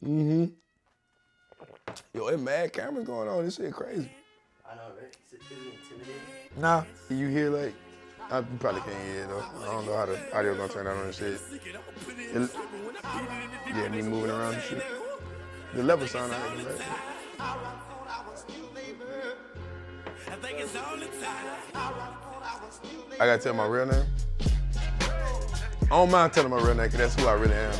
Mm-hmm. Yo, there's mad cameras going on. This shit crazy. I know, right? Is it intimidating? Nah, you hear like, you probably can't hear it though. I don't know how the audio gonna turn out on this shit. Yeah, me moving around and shit. The level sound out here, right? I gotta tell my real name. I don't mind telling my real name because that's who I really am.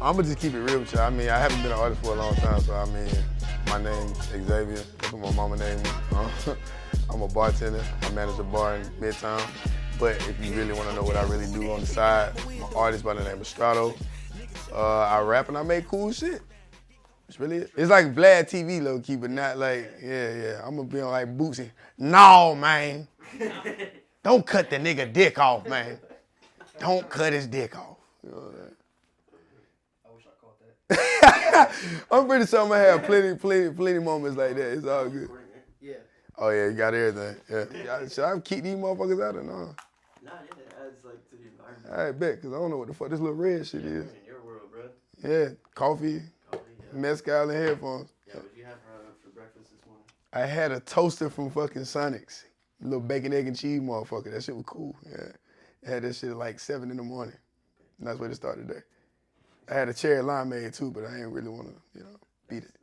I'm gonna just keep it real with you. I mean, I haven't been an artist for a long time, so I mean, my name's Xavier. That's what my mama named me. I'm a bartender. I manage a bar in Midtown. But if you really want to know what I really do on the side, I'm an artist by the name of Strado. I rap and I make cool shit. That's really it. It's like Vlad TV low key, but not like, yeah. I'm gonna be on like Bootsy. No, man. Don't cut the nigga dick off, man. Don't cut his dick off. You know what I'm saying? I wish I caught that. I'm pretty sure I'm gonna have plenty moments like that. It's all good. Yeah. Oh yeah, you got everything. Yeah. Should I keep these motherfuckers out or no? Nah, yeah, it adds like to the environment. I bet, cause I don't know what the fuck this little red shit is. In your world, bro. Yeah, coffee, Yeah. mezcal, and headphones. Yeah, what did you have for breakfast this morning? I had a toaster from fucking Sonic's. A little bacon, egg, and cheese motherfucker. That shit was cool. Yeah. I had that shit at like 7 in the morning. And that's where it started there. I had a cherry limeade too, but I ain't really want to, beat it.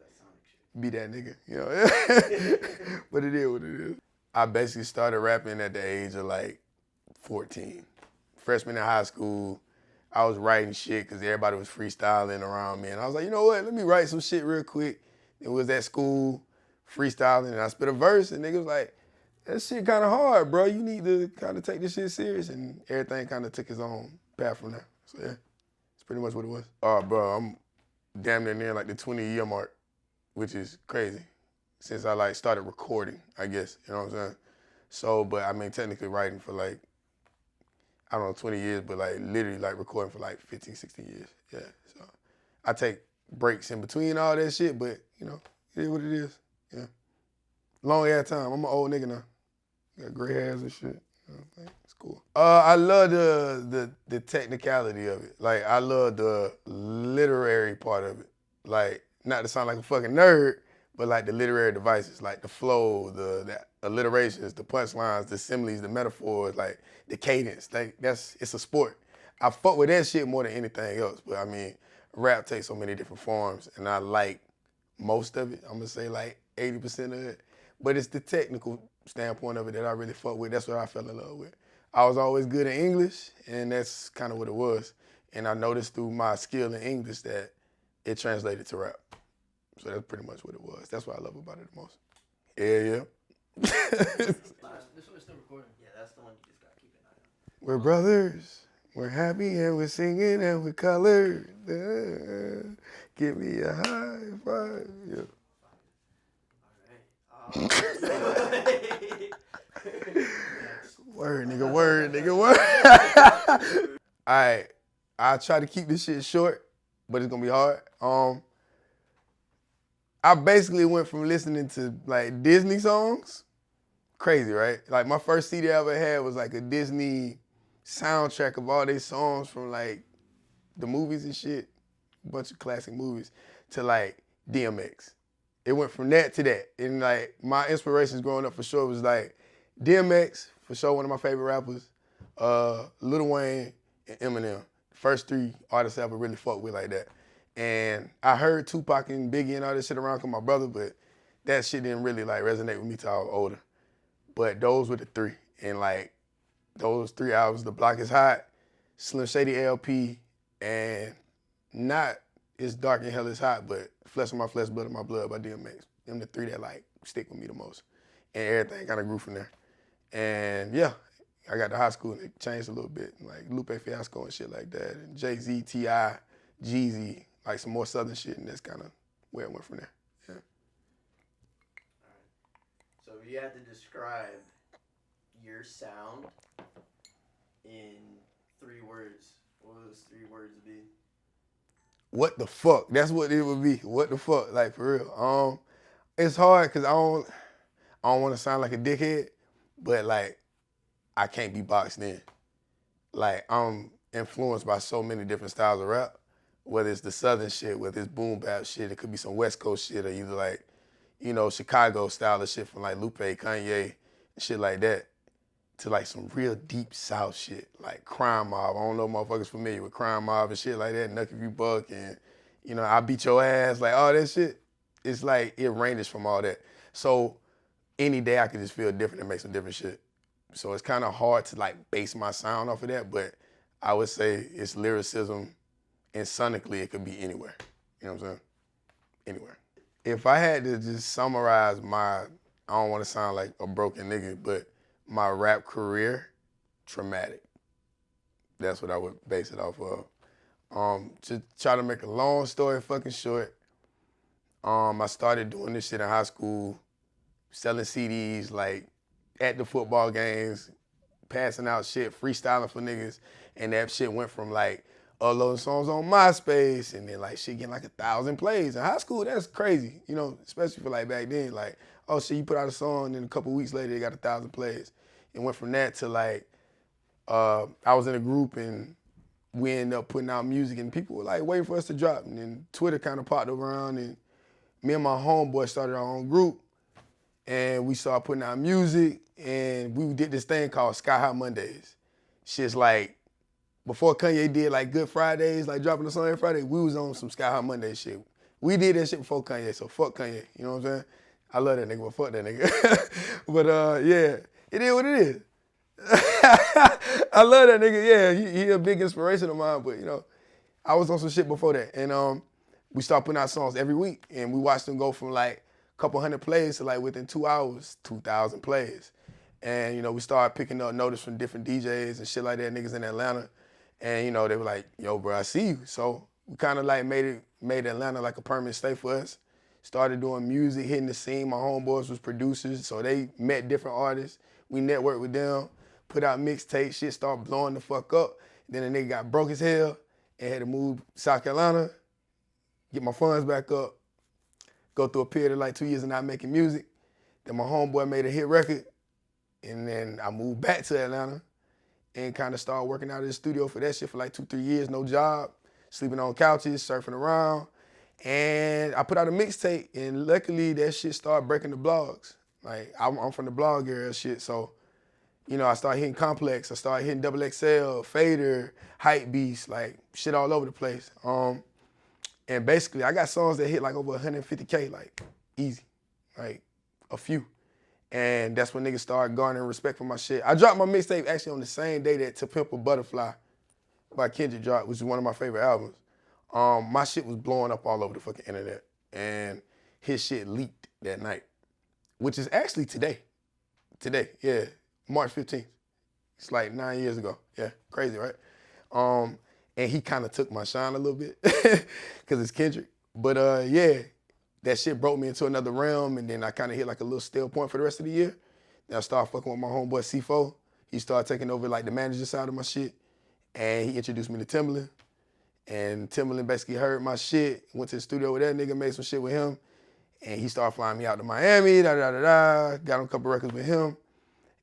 Be that nigga, But it is what it is. I basically started rapping at the age of like 14. Freshman in high school, I was writing shit because everybody was freestyling around me. And I was like, you know what, let me write some shit real quick. It was at school, freestyling, and I spit a verse, and niggas was like, that shit kind of hard, bro. You need to kind of take this shit serious. And everything kind of took its own path from there. So yeah, it's pretty much what it was. Bro, I'm damn near like the 20-year mark, which is crazy, since I like started recording, I guess, you know what I'm saying? So, but I mean, technically writing for like, I don't know, 20 years, but like literally like recording for like 15, 16 years, yeah. So I take breaks in between all that shit, but it is what it is, yeah. Long ass time, I'm an old nigga now. Got gray hairs and shit, it's cool. I love the technicality of it. Like, I love the literary part of it. Like, not to sound like a fucking nerd, but like the literary devices, like the flow, the alliterations, the punchlines, the similes, the metaphors, like the cadence. Like, it's a sport. I fuck with that shit more than anything else. But I mean, rap takes so many different forms, and I like most of it. I'm gonna say like 80% of it. But it's the technical standpoint of it that I really fuck with. That's what I fell in love with. I was always good in English, and that's kind of what it was. And I noticed through my skill in English that it translated to rap. So that's pretty much what it was. That's what I love about it the most. Yeah. This one's still recording. Yeah, that's the one you just gotta keep an eye on. We're brothers. We're happy and we're singing and we're colored. Give me a high five. Yeah. Word, nigga, word. All right, I'll try to keep this shit short, but it's gonna be hard. I basically went from listening to like Disney songs, crazy, right? Like my first CD I ever had was like a Disney soundtrack of all these songs from like the movies and shit, a bunch of classic movies, to like DMX. It went from that to that. And like my inspirations growing up for sure was like DMX, for sure one of my favorite rappers, Lil Wayne, and Eminem. First 3 artists I ever really fucked with like that. And I heard Tupac and Biggie and all this shit around with my brother, but that shit didn't really like resonate with me till I was older. But those were the 3. And like those 3 albums, The Block is Hot, Slim Shady LP, and not It's Dark and Hell is Hot, but Flesh of My Flesh, Blood of My Blood by DMX. Them the 3 that like stick with me the most. And everything kind of grew from there. And yeah, I got to high school and it changed a little bit. Like Lupe Fiasco and shit like that. And Jay-Z, T.I., Jeezy, like some more Southern shit, and that's kind of where it went from there. Yeah. All right. So if you had to describe your sound in 3 words, what would those 3 words be? What the fuck? That's what it would be. What the fuck? Like, for real. It's hard because I don't want to sound like a dickhead, but like, I can't be boxed in. Like, I'm influenced by so many different styles of rap, whether it's the Southern shit, whether it's boom bap shit, it could be some West Coast shit, or either like, you know, Chicago style of shit from like Lupe, Kanye, and shit like that, to like some real deep South shit, like Crime Mob. I don't know if motherfuckers familiar with Crime Mob and shit like that, Nuck If You Buck, and, you know, I Beat Your Ass, like all that shit. It's like, it ranges from all that. So any day I could just feel different and make some different shit. So it's kind of hard to like base my sound off of that, but I would say it's lyricism, and sonically it could be anywhere. You know what I'm saying? Anywhere. If I had to just summarize my, I don't want to sound like a broken nigga, but my rap career, traumatic. That's what I would base it off of. To try to make a long story fucking short, I started doing this shit in high school, selling CDs, like at the football games, passing out shit, freestyling for niggas, and that shit went from like uploading songs on MySpace, and then like shit getting like 1,000 plays. In high school, that's crazy, you know, especially for like back then, like, oh shit, you put out a song, and then a couple weeks later, it got 1,000 plays. It went from that to like, I was in a group, and we ended up putting out music, and people were like waiting for us to drop, and then Twitter kind of popped around, and me and my homeboy started our own group, and we started putting out music, and we did this thing called Sky High Mondays. Shit's like, before Kanye did like Good Fridays, like dropping a song every Friday, we was on some Sky High Monday shit. We did that shit before Kanye, so fuck Kanye, you know what I'm saying? I love that nigga, but fuck that nigga. But yeah, it is what it is. I love that nigga, yeah, he a big inspiration of mine, but you know, I was on some shit before that, and we started putting out songs every week, and we watched them go from like a couple hundred plays to like within 2 hours, 2,000 plays. And you know, we started picking up notice from different DJs and shit like that, niggas in Atlanta. And you know, they were like, yo, bro, I see you. So we kind of like made Atlanta like a permanent stay for us. Started doing music, hitting the scene. My homeboys was producers, so they met different artists. We networked with them, put out mixtapes, shit started blowing the fuck up. Then the nigga got broke as hell and had to move to South Carolina, get my funds back up, go through a period of like 2 years of not making music. Then my homeboy made a hit record, and then I moved back to Atlanta and kind of started working out of the studio for that shit for like 2-3 years, no job, sleeping on couches, surfing around. And I put out a mixtape, and luckily that shit started breaking the blogs. Like, I'm from the blog era shit, so, you know, I started hitting Complex, I started hitting XXL, Fader, Hype Beast, like shit all over the place. And basically, I got songs that hit like over 150K, like easy, like a few. And that's when niggas started garnering respect for my shit. I dropped my mixtape actually on the same day that To Pimp a Butterfly by Kendrick dropped, which is one of my favorite albums. My shit was blowing up all over the fucking internet, and his shit leaked that night, which is actually today. Today, yeah, March 15th. It's like 9 years ago. Yeah, crazy, right? And he kind of took my shine a little bit because it's Kendrick. But yeah, that shit broke me into another realm, and then I kind of hit like a little stale point for the rest of the year. Then I started fucking with my homeboy C4. He started taking over like the manager side of my shit, and he introduced me to Timbaland. And Timbaland basically heard my shit, went to the studio with that nigga, made some shit with him, and he started flying me out to Miami, got on a couple records with him,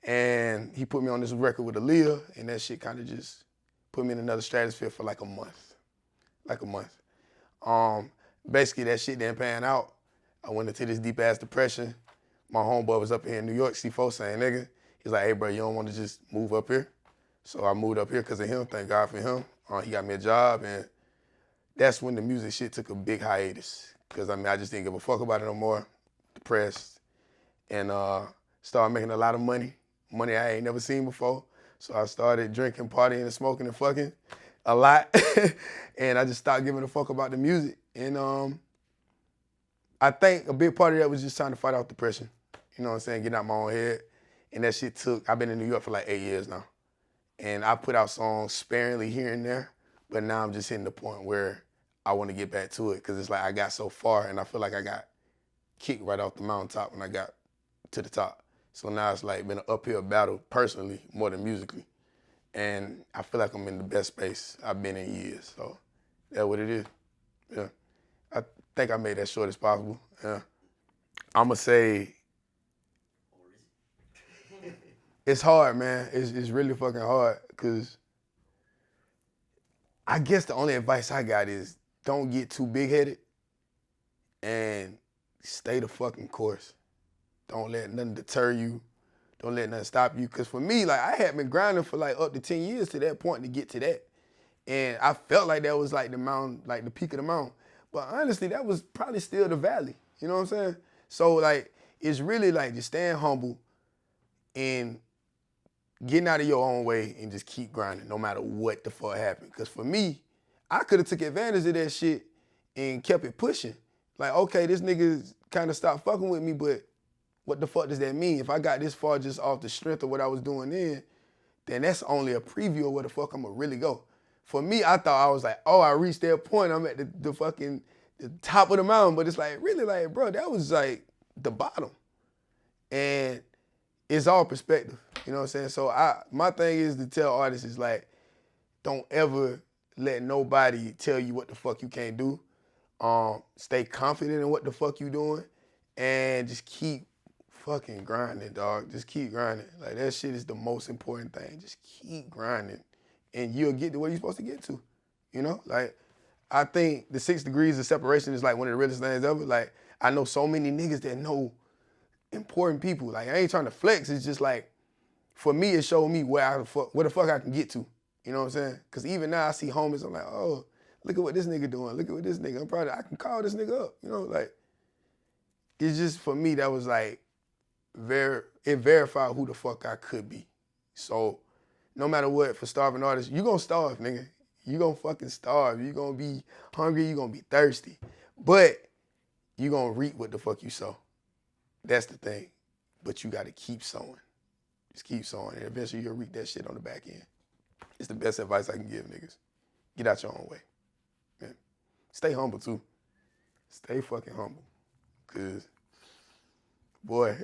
and he put me on this record with Aaliyah, and that shit kind of just put me in another stratosphere for like a month. Basically that shit didn't pan out. I went into this deep ass depression. My homeboy was up here in New York, C4 saying, nigga, he's like, hey bro, you don't want to just move up here? So I moved up here because of him, thank God for him. He got me a job, and that's when the music shit took a big hiatus. Cause I mean, I just didn't give a fuck about it no more, depressed, and started making a lot of money I ain't never seen before. So I started drinking, partying, and smoking and fucking a lot. And I just stopped giving a fuck about the music. And I think a big part of that was just trying to fight off depression. You know what I'm saying? Getting out my own head. And that shit I've been in New York for like 8 years now. And I put out songs sparingly here and there, but now I'm just hitting the point where I want to get back to it, because it's like I got so far, and I feel like I got kicked right off the mountaintop when I got to the top. So now it's like been an uphill battle personally more than musically. And I feel like I'm in the best space I've been in years. So that's what it is. Yeah. I think I made that short as possible. Yeah. I'ma say it's hard, man. It's really fucking hard, because I guess the only advice I got is don't get too big-headed and stay the fucking course. Don't let nothing deter you. Don't let nothing stop you. Because for me, like, I had been grinding for like up to 10 years to that point to get to that. And I felt like that was like the mountain, like the peak of the mountain. But honestly, that was probably still the valley. You know what I'm saying? So like, it's really like just staying humble and getting out of your own way and just keep grinding no matter what the fuck happened. Because for me, I could have took advantage of that shit and kept it pushing. Like, okay, this nigga kind of stopped fucking with me, but what the fuck does that mean? If I got this far just off the strength of what I was doing then that's only a preview of where the fuck I'm gonna really go. For me, I thought I was like, oh, I reached that point. I'm at the fucking the top of the mountain. But it's like, really, like, bro, that was like the bottom. And it's all perspective. You know what I'm saying? So my thing is to tell artists is like, don't ever let nobody tell you what the fuck you can't do. Stay confident in what the fuck you doing and just keep fucking grinding, dog. Just keep grinding. Like, that shit is the most important thing. Just keep grinding and you'll get to where you're supposed to get to. You know? Like, I think the 6 degrees of separation is like one of the realest things ever. Like, I know so many niggas that know important people. Like, I ain't trying to flex. It's just like, for me, it showed me where the fuck I can get to. You know what I'm saying? Because even now I see homies, I'm like, oh, look at what this nigga doing. Look at what this nigga. I can call this nigga up. You know, like, it's just, for me, that was like, it verified who the fuck I could be. So, no matter what, for starving artists, you gonna starve, nigga. You gonna fucking starve. You gonna be hungry. You gonna be thirsty. But you gonna reap what the fuck you sow. That's the thing. But you gotta keep sowing. Just keep sowing, and eventually you'll reap that shit on the back end. It's the best advice I can give niggas. Get out your own way. Man. Stay humble, too. Stay fucking humble. Because, boy,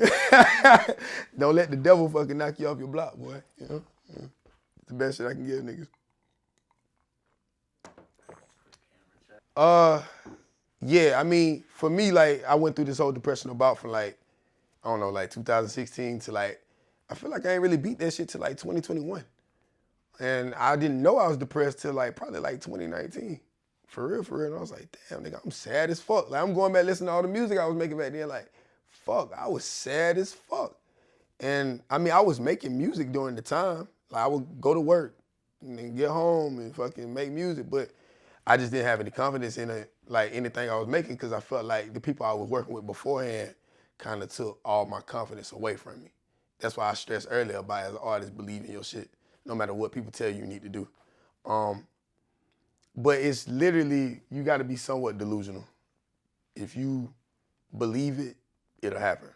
don't let the devil fucking knock you off your block, boy. You know? Yeah. It's the best shit I can give niggas. Yeah, I mean, for me, like, I went through this whole depression about from, like, I don't know, like 2016 to, like, I feel like I ain't really beat that shit till, like, 2021. And I didn't know I was depressed till, like, probably, like, 2019. For real. And I was like, damn, nigga, I'm sad as fuck. Like, I'm going back listening to all the music I was making back then, like, fuck, I was sad as fuck. And, I mean, I was making music during the time. Like, I would go to work and then get home and fucking make music, but I just didn't have any confidence in it, like anything I was making, because I felt like the people I was working with beforehand kind of took all my confidence away from me. That's why I stressed earlier about, as an artist, believe in your shit, no matter what people tell you need to do. But it's literally, you got to be somewhat delusional. If you believe it, it'll happen.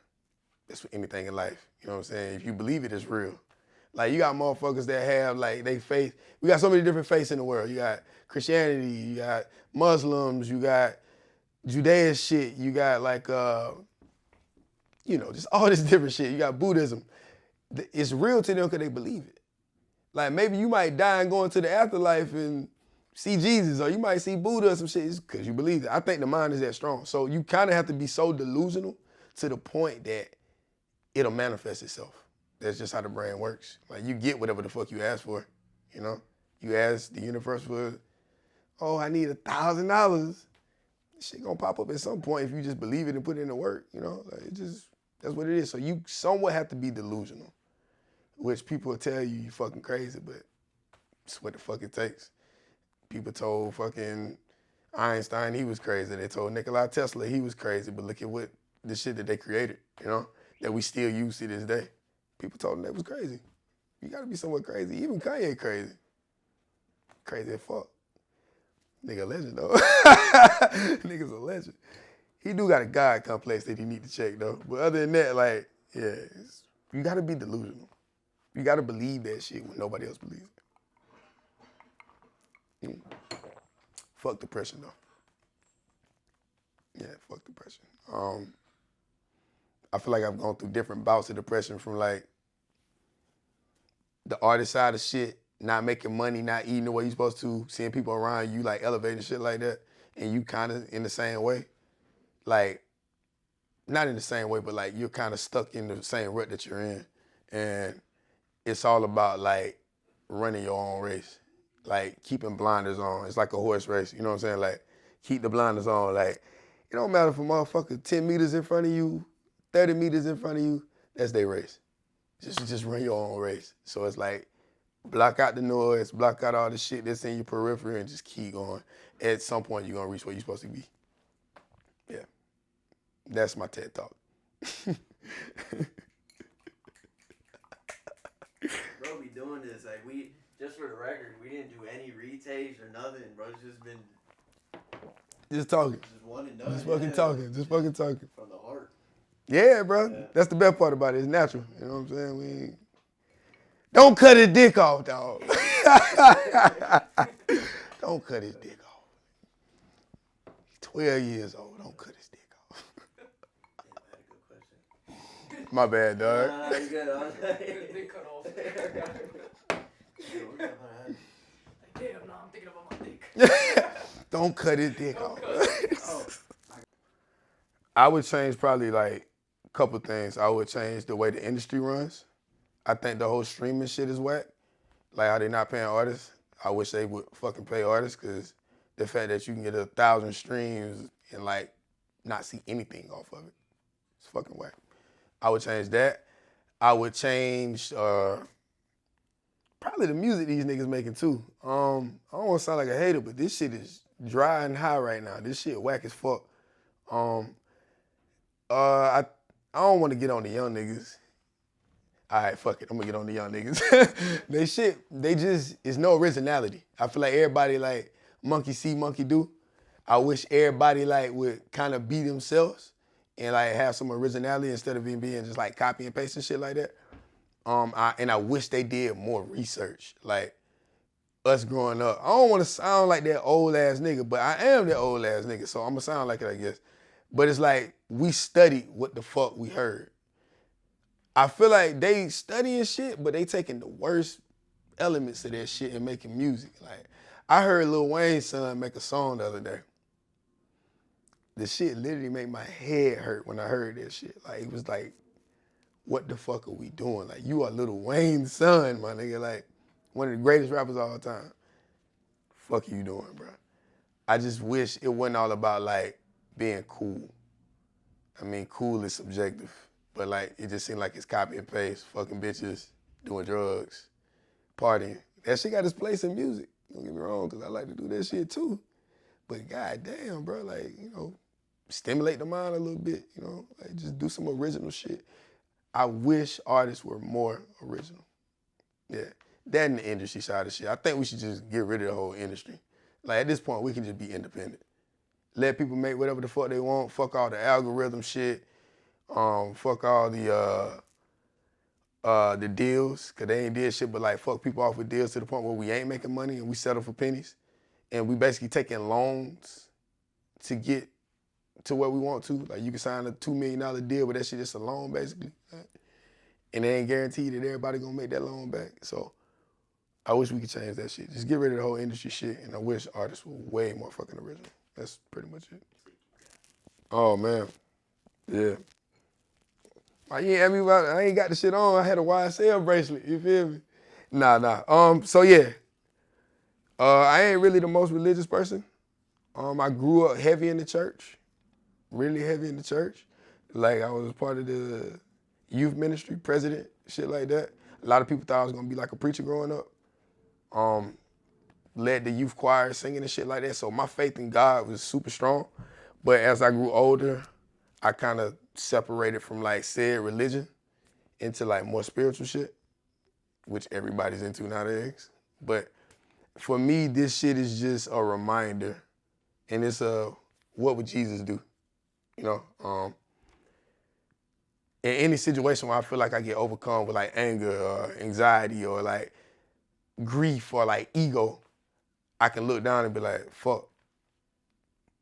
That's for anything in life. You know what I'm saying? If you believe it, it's real. Like, you got motherfuckers that have, like, they faith. We got so many different faiths in the world. You got Christianity, you got Muslims, you got Judean shit, you got, like, you know, just all this different shit. You got Buddhism. It's real to them because they believe it. Like, maybe you might die and go into the afterlife and see Jesus, or you might see Buddha or some shit. It's because you believe it. I think the mind is that strong. So you kind of have to be so delusional to the point that it'll manifest itself. That's just how the brain works. Like, you get whatever the fuck you ask for, you know? You ask the universe for, oh, I need $1,000. Shit gonna pop up at some point if you just believe it and put it into work, you know? Like, that's what it is. So you somewhat have to be delusional, which people will tell you fucking crazy, but it's what the fuck it takes. People told fucking Einstein he was crazy. They told Nikola Tesla he was crazy, but look at what the shit that they created, you know, that we still use to this day. People told him that was crazy. You gotta be somewhat crazy. Even Kanye crazy. Crazy as fuck. Nigga a legend, though. Nigga's a legend. He do got a God complex that he need to check, though. But other than that, like, yeah, you gotta be delusional. You gotta believe that shit when nobody else believes it. Fuck depression, though. Yeah, fuck depression. I feel like I've gone through different bouts of depression, from like the artist side of shit, not making money, not eating the way you're supposed to, seeing people around you like elevating shit like that, and you kind of in the same way. Like, not in the same way, but like you're kind of stuck in the same rut that you're in. And it's all about like running your own race, like keeping blinders on. It's like a horse race, you know what I'm saying? Like, keep the blinders on. Like, it don't matter if a motherfucker 10 meters in front of you, 30 meters in front of you, that's their race. Just run your own race. So it's like, block out the noise, block out all the shit that's in your periphery, and just keep going. At some point, you're gonna reach where you're supposed to be. Yeah. That's my TED Talk. Bro, we doing this. Like, we, just for the record, we didn't do any retakes or nothing. Bro, it's just been Just talking. just one and done. Just fucking talking. Just fucking talking. From the heart. Yeah, bro. Yeah. That's the best part about it. It's natural. You know what I'm saying? We ain't... Don't cut his dick off, dog. Don't cut his dick off. He's 12 years old. Don't cut his dick off. Damn, I had a good question. My bad, dog. Nah, you good. I was like, Dick cut off. Damn, nah, I'm thinking about my dick. Don't cut his dick off. oh, I would change probably like a couple things. I would change the way the industry runs. I think the whole streaming shit is whack. Like how they not paying artists. I wish they would fucking pay artists, because the fact that you can get 1,000 streams and like not see anything off of it, it's fucking whack. I would change that. I would change probably the music these niggas making too. I don't want to sound like a hater, but this shit is dry and high right now. This shit whack as fuck. I don't want to get on the young niggas. All right, fuck it. I'm gonna get on the young niggas. It's no originality. I feel like everybody like monkey see, monkey do. I wish everybody like would kind of be themselves and like have some originality instead of being just like copy and paste and shit like that. I wish they did more research. Like us growing up. I don't want to sound like that old ass nigga, but I am that old ass nigga, so I'm gonna sound like it, I guess. But it's like we studied what the fuck we heard. I feel like they studying shit, but they taking the worst elements of that shit and making music. Like, I heard Lil Wayne's son make a song the other day. The shit literally made my head hurt when I heard that shit. Like, it was like, what the fuck are we doing? Like, you are Lil Wayne's son, my nigga. Like, one of the greatest rappers of all time. Fuck you doing, bro? I just wish it wasn't all about, like, being cool. I mean, cool is subjective. But like, it just seemed like it's copy and paste, fucking bitches, doing drugs, partying. That shit got its place in music. Don't get me wrong, because I like to do that shit too. But goddamn, bro, like, you know, stimulate the mind a little bit, you know, like just do some original shit. I wish artists were more original. Yeah, that and the industry side of shit. I think we should just get rid of the whole industry. Like, at this point, we can just be independent. Let people make whatever the fuck they want. Fuck all the algorithm shit. Fuck all the deals, cause they ain't did shit but like fuck people off with deals to the point where we ain't making money and we settle for pennies. And we basically taking loans to get to where we want to. Like, you can sign a $2 million deal, but that shit just a loan basically. Right? And it ain't guaranteed that everybody gonna make that loan back. So I wish we could change that shit. Just get rid of the whole industry shit, and I wish artists were way more fucking original. That's pretty much it. Oh man, yeah. You ain't ask me about it. I ain't got the shit on. I had a YSL bracelet. You feel me? Nah. So yeah. I ain't really the most religious person. I grew up heavy in the church. Really heavy in the church. Like, I was part of the youth ministry, president, shit like that. A lot of people thought I was gonna be like a preacher growing up. Led the youth choir, singing and shit like that. So my faith in God was super strong. But as I grew older, I kind of separated from like said religion into like more spiritual shit, which everybody's into nowadays. But for me, this shit is just a reminder, and it's what would Jesus do? You know, in any situation where I feel like I get overcome with like anger or anxiety or like grief or like ego, I can look down and be like, fuck,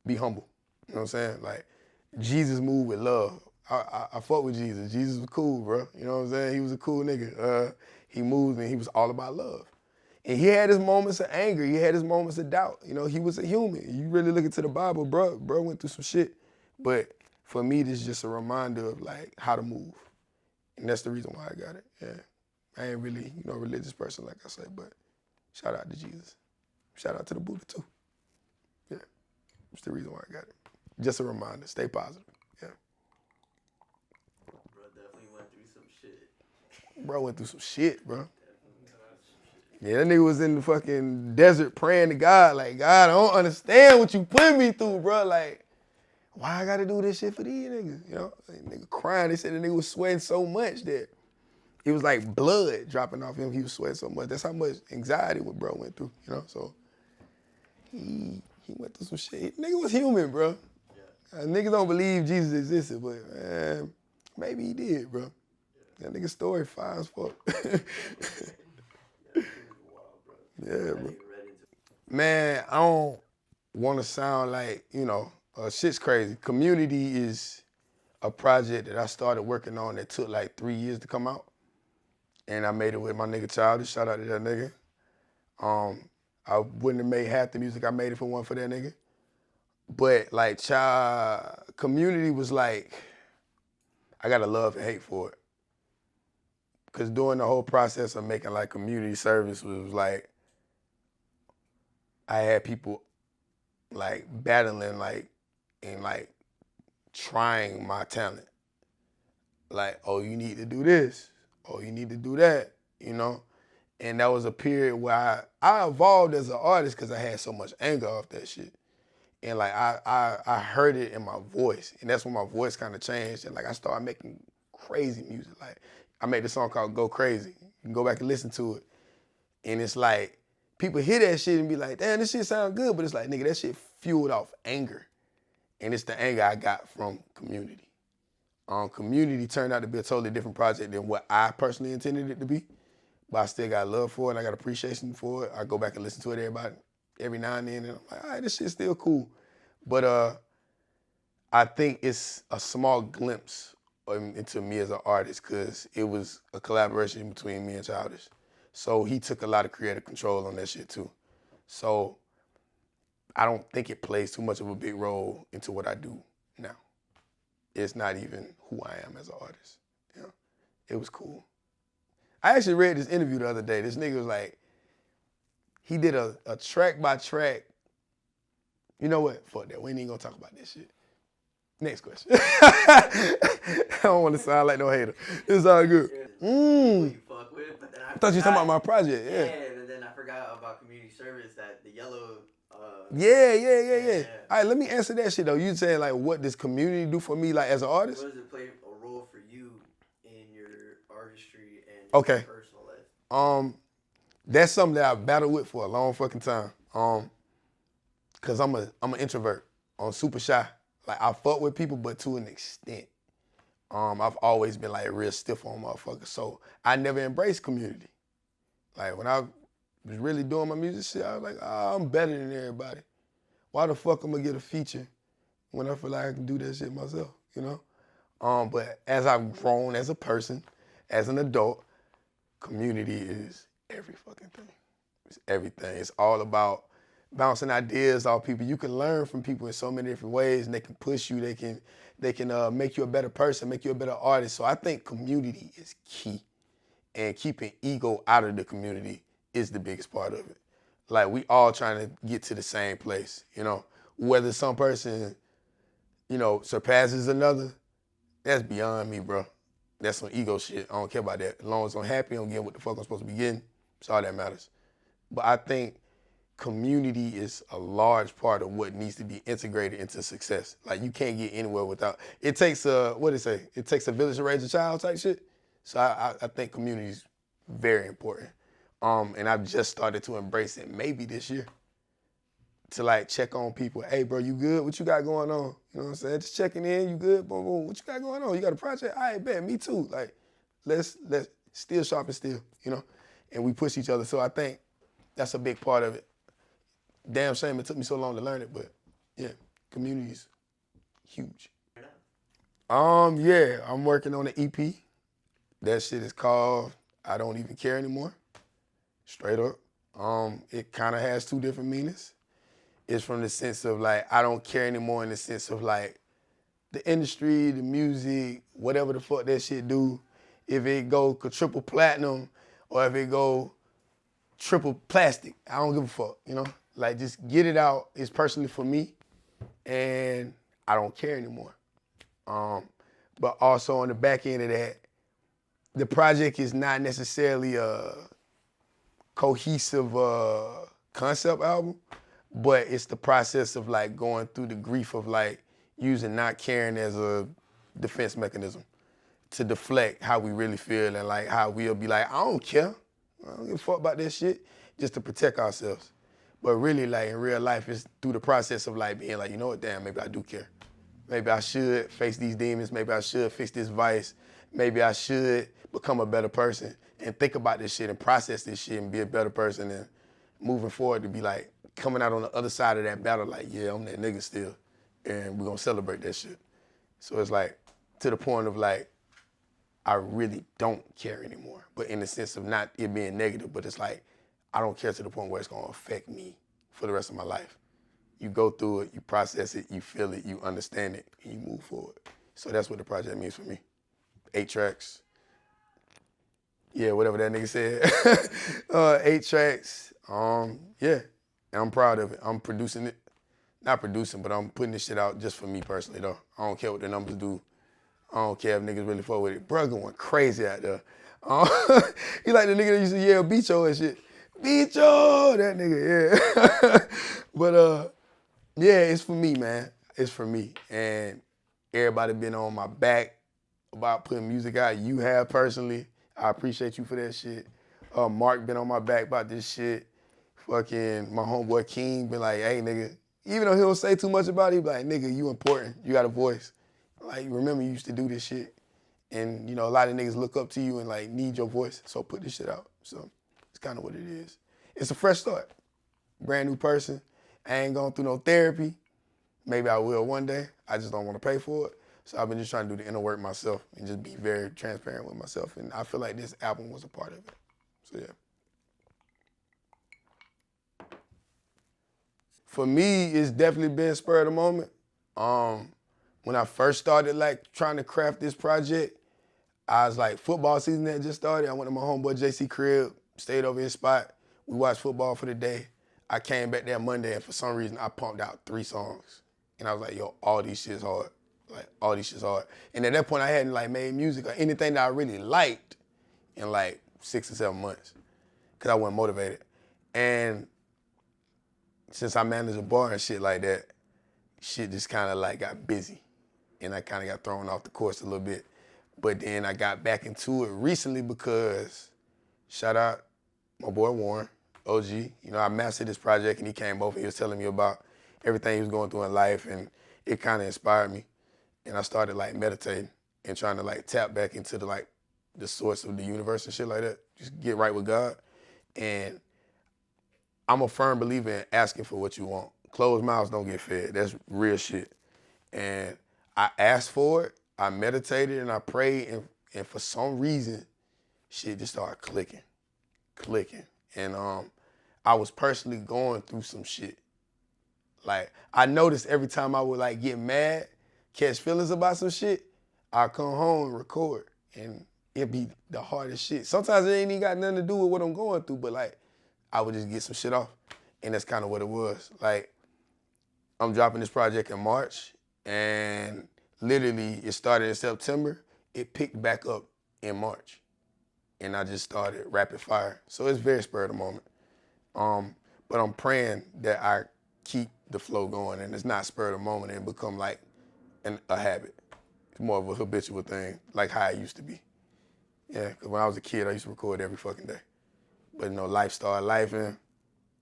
be humble. You know what I'm saying? Like, Jesus moved with love. I fuck with Jesus. Jesus was cool, bro. You know what I'm saying? He was a cool nigga. He moved and he was all about love. And he had his moments of anger. He had his moments of doubt. You know, he was a human. You really look into the Bible, bro went through some shit. But for me, this is just a reminder of like how to move. And that's the reason why I got it. Yeah. I ain't really, you know, a religious person, like I say, but shout out to Jesus. Shout out to the Buddha too. Yeah. It's the reason why I got it. Just a reminder, stay positive. Yeah. Bro definitely went through some shit. Bro went through some shit, bro. Yeah, that nigga was in the fucking desert praying to God, like, God, I don't understand what you put me through, bro. Like, why I gotta do this shit for these niggas, you know? Like, nigga crying, they said the nigga was sweating so much that it was like blood dropping off him. He was sweating so much. That's how much anxiety what bro went through, you know? So he went through some shit. Nigga was human, bro. Yeah. Niggas don't believe Jesus existed, but man, maybe he did, bro. That nigga story fire as fuck. Yeah, bro. Man, I don't want to sound like, you know, shit's crazy. Community is a project that I started working on that took like 3 years to come out. And I made it with my nigga Childish. Shout out to that nigga. I wouldn't have made half the music I made if it wasn't for that nigga. But like Community was like, I got a love and hate for it. Cause during the whole process of making like community service was like, I had people like battling like and like trying my talent. Like, oh, you need to do this. Oh, you need to do that, you know? And that was a period where I evolved as an artist because I had so much anger off that shit. And like I heard it in my voice. And that's when my voice kind of changed. And like I started making crazy music. Like I made a song called Go Crazy. You can go back and listen to it. And it's like, people hear that shit and be like, damn, this shit sound good. But it's like, nigga, that shit fueled off anger. And it's the anger I got from Community. Community turned out to be a totally different project than what I personally intended it to be. But I still got love for it and I got appreciation for it. I go back and listen to it every now and then and I'm like, all right, this shit's still cool. But I think it's a small glimpse into me as an artist because it was a collaboration between me and Childish. So he took a lot of creative control on that shit too. So I don't think it plays too much of a big role into what I do now. It's not even who I am as an artist. You know? It was cool. I actually read this interview the other day. This nigga was like, he did a track by track. You know what? Fuck that. We ain't even gonna talk about this shit. Next question. I don't want to sound like no hater. It's all good. You fuck with, but then I thought you were talking about my project. Yeah. Yeah, but then I forgot about community service, that the yellow. Yeah. All right, let me answer that shit though. You saying like, what does community do for me, like as an artist? What does it play a role for you in your artistry and Okay. your personal life? That's something that I've battled with for a long fucking time. Cause I'm an introvert. I'm super shy. Like I fuck with people, but to an extent. I've always been like real stiff on motherfuckers. So I never embraced community. Like when I was really doing my music shit, I was like, oh, I'm better than everybody. Why the fuck I'm gonna get a feature when I feel like I can do that shit myself, you know? But as I've grown as a person, as an adult, community is every fucking thing. It's everything. It's all about bouncing ideas off people. You can learn from people in so many different ways, and they can push you. They can make you a better person, make you a better artist. So I think community is key, and keeping ego out of the community is the biggest part of it. Like we all trying to get to the same place, you know. Whether some person, you know, surpasses another, that's beyond me, bro. That's some ego shit. I don't care about that. As long as I'm happy, I'm getting what the fuck I'm supposed to be getting. That's all that matters. But I think community is a large part of what needs to be integrated into success. Like you can't get anywhere without. It takes It takes a village to raise a child type shit. So I think community is very important. And I've just started to embrace it maybe this year. To like check on people. Hey bro, you good? What you got going on? You know what I'm saying? Just checking in, you good? Boom, boom. What you got going on? You got a project? All right, bet, me too. Like, let's still sharp and still, you know? And we push each other. So I think that's a big part of it. Damn shame it took me so long to learn it, but yeah, community's huge. Yeah, I'm working on an EP. That shit is called I Don't Even Care Anymore. Straight up. It kind of has two different meanings. It's from the sense of like, I don't care anymore in the sense of like the industry, the music, whatever the fuck that shit do. If it go triple platinum or if it go triple plastic, I don't give a fuck, you know? Like just get it out. It's personally for me. and I don't care anymore. But also on the back end of that, the project is not necessarily a cohesive concept album, but it's the process of like going through the grief of like using not caring as a defense mechanism to deflect how we really feel and like how we'll be like, I don't care. I don't give a fuck about this shit, just to protect ourselves. But really, like in real life, it's through the process of like being like, you know what, damn, maybe I do care. Maybe I should face these demons. Maybe I should fix this vice. Maybe I should become a better person and think about this shit and process this shit and be a better person and moving forward to be like coming out on the other side of that battle like, yeah, I'm that nigga still and we're gonna celebrate that shit. So it's like to the point of like, I really don't care anymore, but in the sense of not it being negative, but it's like, I don't care to the point where it's gonna affect me for the rest of my life. You go through it, you process it, you feel it, you understand it, and you move forward. So that's what the project means for me. 8 tracks. Yeah, whatever that nigga said. 8 tracks. Yeah, and I'm proud of it. I'm producing it. Not producing, but I'm putting this shit out just for me personally, though. I don't care what the numbers do. I don't care if niggas really fuck with it. Bro going crazy out there. He like the nigga that used to yell Bicho and shit. Bicho, that nigga, yeah. But yeah, it's for me, man. It's for me. And everybody been on my back about putting music out. You have personally. I appreciate you for that shit. Mark been on my back about this shit. Fucking my homeboy King been like, hey, nigga. Even though he don't say too much about it, he be like, nigga, you important. You got a voice. Like, remember you used to do this shit. And, you know, a lot of niggas look up to you and, like, need your voice. So put this shit out. So it's kind of what it is. It's a fresh start. Brand new person. I ain't going through no therapy. Maybe I will one day. I just don't want to pay for it. So I've been just trying to do the inner work myself and just be very transparent with myself. And I feel like this album was a part of it. So, yeah. For me, it's definitely been spur of the moment. When I first started like trying to craft this project, I was like, football season had just started. I went to my homeboy JC crib, stayed over his spot. We watched football for the day. I came back that Monday and for some reason I pumped out 3 songs. And I was like, yo, all these shit's hard. Like, all these shit's hard. And at that point I hadn't like made music or anything that I really liked in like 6 or 7 months because I wasn't motivated. And since I managed a bar and shit like that, shit just kind of like got busy. And I kind of got thrown off the course a little bit. But then I got back into it recently because, shout out my boy Warren, OG. You know, I mastered this project and he came over. He was telling me about everything he was going through in life and it kind of inspired me. And I started like meditating and trying to like tap back into the source of the universe and shit like that. Just get right with God. And I'm a firm believer in asking for what you want. Closed mouths don't get fed. That's real shit. And I asked for it, I meditated and I prayed and for some reason, shit just started clicking. And I was personally going through some shit. Like, I noticed every time I would like get mad, catch feelings about some shit, I'd come home and record and it'd be the hardest shit. Sometimes it ain't even got nothing to do with what I'm going through, but like, I would just get some shit off. And that's kind of what it was. Like, I'm dropping this project in March and literally it started in September. It picked back up in March. And I just started rapid fire. So it's very spur of the moment. But I'm praying that I keep the flow going and it's not spur of the moment and become like a habit. It's more of a habitual thing, like how it used to be. Yeah, because when I was a kid, I used to record every fucking day. But you know, life started lifing.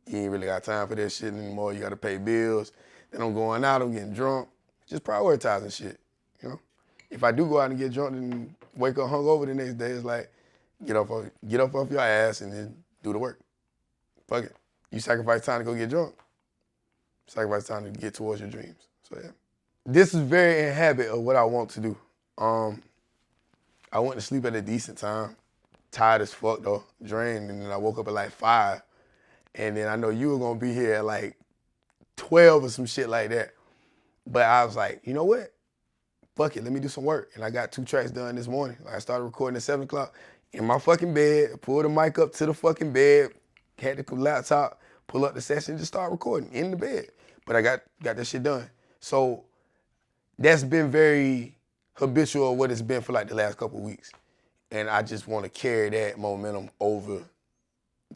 You ain't really got time for that shit anymore. You gotta pay bills. Then I'm going out, I'm getting drunk. Just prioritizing shit, you know? If I do go out and get drunk and wake up hungover the next day, it's like, get up off your ass and then do the work. Fuck it. You sacrifice time to go get drunk. Sacrifice time to get towards your dreams. So yeah. This is very in habit of what I want to do. I went to sleep at a decent time. Tired as fuck though, drained, and then I woke up at like 5. And then I know you were gonna be here at like 12 or some shit like that. But I was like, you know what? Fuck it, let me do some work. And I got 2 tracks done this morning. Like I started recording at 7 o'clock in my fucking bed, pulled the mic up to the fucking bed, had the laptop, pull up the session, just start recording in the bed. But I got that shit done. So that's been very habitual of what it's been for like the last couple of weeks. And I just want to carry that momentum over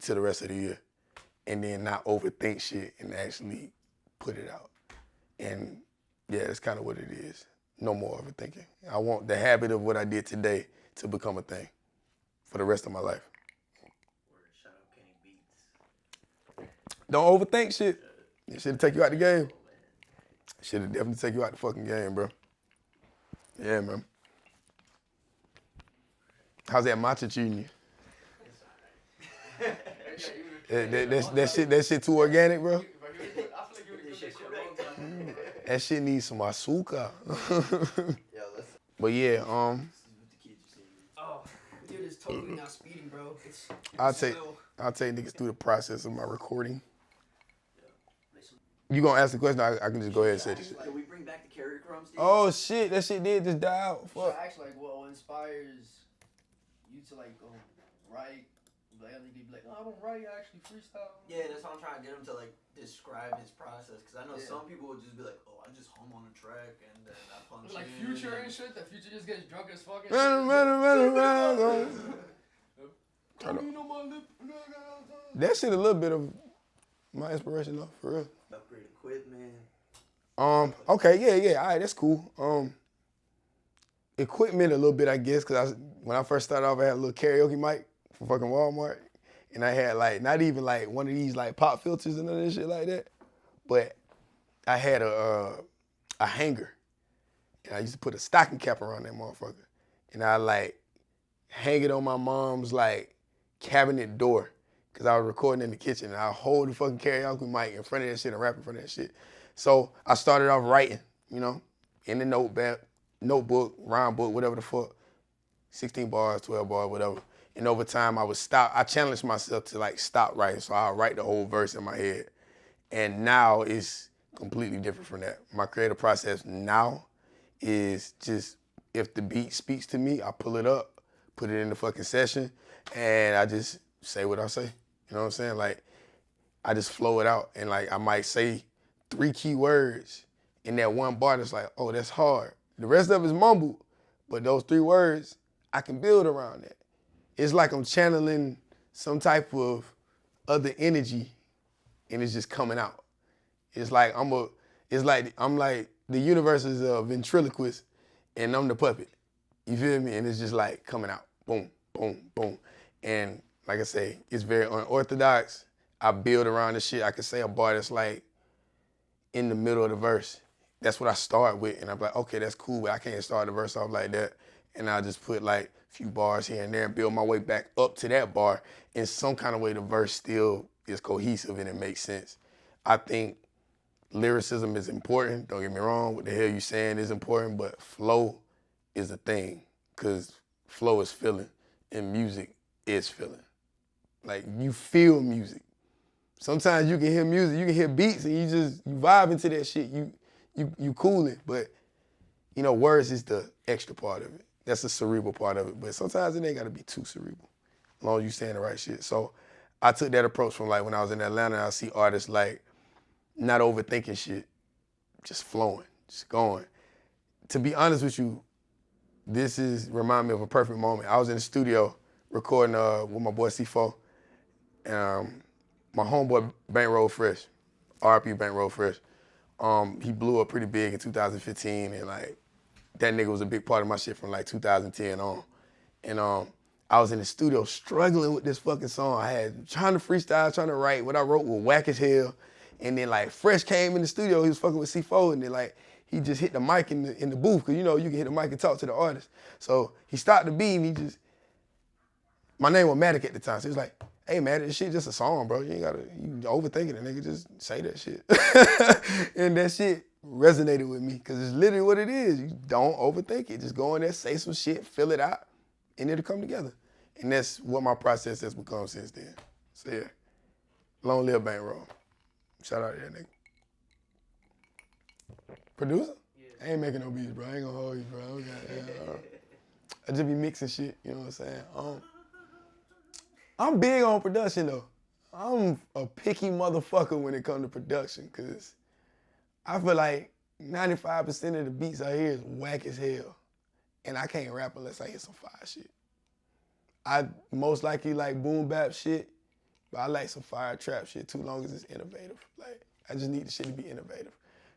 to the rest of the year and then not overthink shit and actually put it out. And yeah, that's kind of what it is. No more overthinking. I want the habit of what I did today to become a thing for the rest of my life. Shout out Kenny Beats. Don't overthink shit. It should take you out the game. Should have definitely take you out the fucking game, bro. Yeah, man. How's that matcha treating you? That shit too organic, bro? That shit needs some asuka. But yeah, Oh, dude, it's totally not speeding, bro. It's I'll slow. take niggas through the process of my recording. You gonna ask the question? I can just go ahead and say this shit. Can we bring back the carrot crumbs? Oh shit, that shit did just die out. So Fuck. actually, like, what inspires you to like go write? Like, I think you'd be like, oh, I don't write, I actually freestyle. Yeah, that's why I'm trying to get him to like describe his process, because I know some people would just be like, oh, I just hum on a track and then I punch Like in. Future and shit. That Future just gets drunk as fuck. That shit a little bit of my inspiration though, for real. Upgrade equipment. Okay, yeah, all right, that's cool. Equipment a little bit, I guess, because when I first started off, I had a little karaoke mic from fucking Walmart, and I had like not even like one of these like pop filters and none of this shit like that, but I had a hanger, and I used to put a stocking cap around that motherfucker, and I like hang it on my mom's like cabinet door, because I was recording in the kitchen, and I hold the fucking karaoke mic in front of that shit and rap in front of that shit. So I started off writing, you know, in the notebook, rhyme book, whatever the fuck, 16 bars, 12 bars, whatever. And over time, I challenged myself to like stop writing, so I'll write the whole verse in my head. And now it's completely different from that. My creative process now is just, if the beat speaks to me, I pull it up, put it in the fucking session, and I just say what I say. You know what I'm saying? Like, I just flow it out, and like I might say 3 key words in that one bar that's like, oh, that's hard. The rest of it is mumbled, but those 3 words, I can build around that. It's like I'm channeling some type of other energy, and it's just coming out. It's like I'm like the universe is a ventriloquist, and I'm the puppet. You feel me? And it's just like coming out, boom, boom, boom. And like I say, it's very unorthodox. I build around the shit. I can say a bar that's like in the middle of the verse. That's what I start with, and I'm like, okay, that's cool, but I can't start the verse off like that. And I'll just put like a few bars here and there and build my way back up to that bar. In some kind of way, the verse still is cohesive and it makes sense. I think lyricism is important, don't get me wrong. What the hell you saying is important, but flow is a thing, because flow is feeling, and music is feeling. Like, you feel music. Sometimes you can hear music, you can hear beats, and you vibe into that shit. You cool it, but you know, words is the extra part of it. That's the cerebral part of it. But sometimes it ain't gotta be too cerebral, as long as you saying the right shit. So I took that approach from like when I was in Atlanta. I see artists like not overthinking shit, just flowing, just going. To be honest with you, this remind me of a perfect moment. I was in the studio recording with my boy C4, and my homeboy Bankroll Fresh, RP Bankroll Fresh. He blew up pretty big in 2015, and like that nigga was a big part of my shit from like 2010 on. And I was in the studio struggling with this fucking song. I had trying to freestyle, trying to write. What I wrote was whack as hell. And then like Fresh came in the studio, he was fucking with C4, and then like he just hit the mic in the booth, because you know you can hit the mic and talk to the artist. So he stopped the beat, and my name was Matic at the time, so he was like, hey man, this shit just a song, bro. You overthinking it, nigga. Just say that shit. And that shit resonated with me, because it's literally what it is. You don't overthink it. Just go in there, say some shit, fill it out, and it'll come together. And that's what my process has become since then. So yeah, long live Bankroll. Shout out to that nigga. Producer? Yeah. I ain't making no beats, bro. I ain't gonna hold you, bro. I just be mixing shit, you know what I'm saying? I'm big on production, though. I'm a picky motherfucker when it comes to production, because I feel like 95% of the beats I hear is whack as hell. And I can't rap unless I hear some fire shit. I most likely like boom bap shit, but I like some fire trap shit too, long as it's innovative. Like, I just need the shit to be innovative.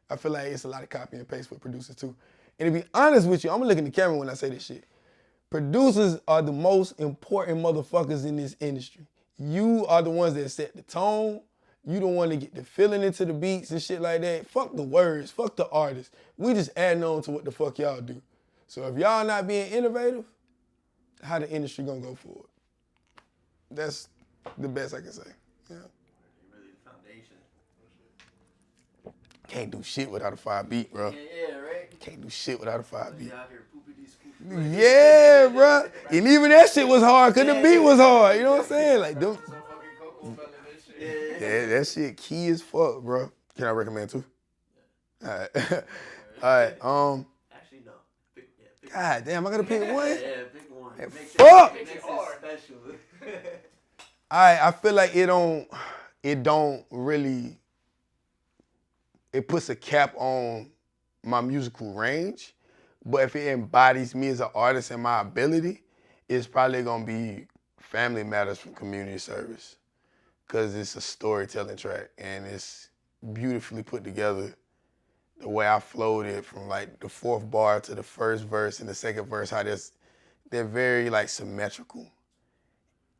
I feel like it's a lot of copy and paste with producers too. And to be honest with you, I'm gonna look in the camera when I say this shit. Producers are the most important motherfuckers in this industry. You are the ones that set the tone. You the one that get the feeling into the beats and shit like that. Fuck the words, fuck the artists. We just adding on to what the fuck y'all do. So if y'all not being innovative, how the industry gonna go forward? That's the best I can say. Yeah. You're really the foundation. Can't do shit without a 5 beat, bro. Yeah, right? Can't do shit without a 5 beat. You out here poopity-scoopity. Yeah, bro. And even that shit was hard because the beat was hard. You know what I'm saying? Like, them. Some fucking Coco fell in this shit. Yeah, that shit key as fuck, bro. Can I recommend too? All right. All right. Actually, no. Pick God damn, I gotta pick one. Yeah, pick one. Hey, Makes fuck! It makes it special. I feel like it don't really, it puts a cap on my musical range, but if it embodies me as an artist and my ability, it's probably gonna be Family Matters from Community Service, because it's a storytelling track and it's beautifully put together. The way I flowed it from like the 4th bar to the 1st verse and the 2nd verse, how they're very like symmetrical.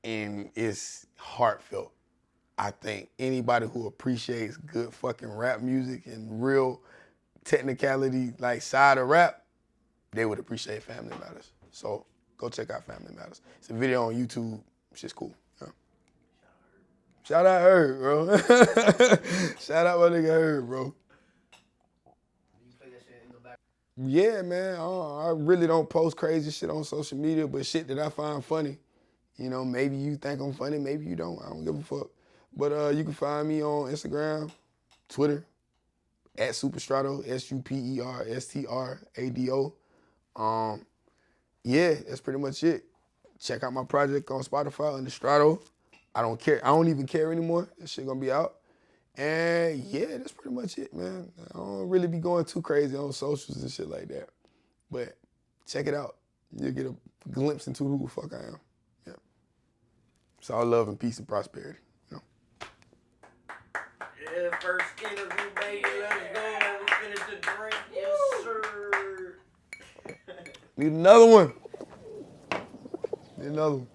And it's heartfelt. I think anybody who appreciates good fucking rap music and real technicality, like side of rap, they would appreciate Family Matters. So go check out Family Matters. It's a video on YouTube. Shit's cool. Yeah. Shout out Herb, bro. Shout out my nigga Herb, bro. You play that shit in the back. Yeah, man. I really don't post crazy shit on social media, but shit that I find funny. You know, maybe you think I'm funny, maybe you don't. I don't give a fuck. But you can find me on Instagram, Twitter, at Superstrado, SUPERSTRADO. Yeah, that's pretty much it. Check out my project on Spotify under Strado. I don't care. I don't even care anymore. This shit gonna be out. And yeah, that's pretty much it, man. I don't really be going too crazy on socials and shit like that. But check it out. You'll get a glimpse into who the fuck I am. Yeah. It's all love and peace and prosperity. You know? Yeah, first interview, baby. Let's go. We finished the drink. Yes, sir. Need another one. Need another one.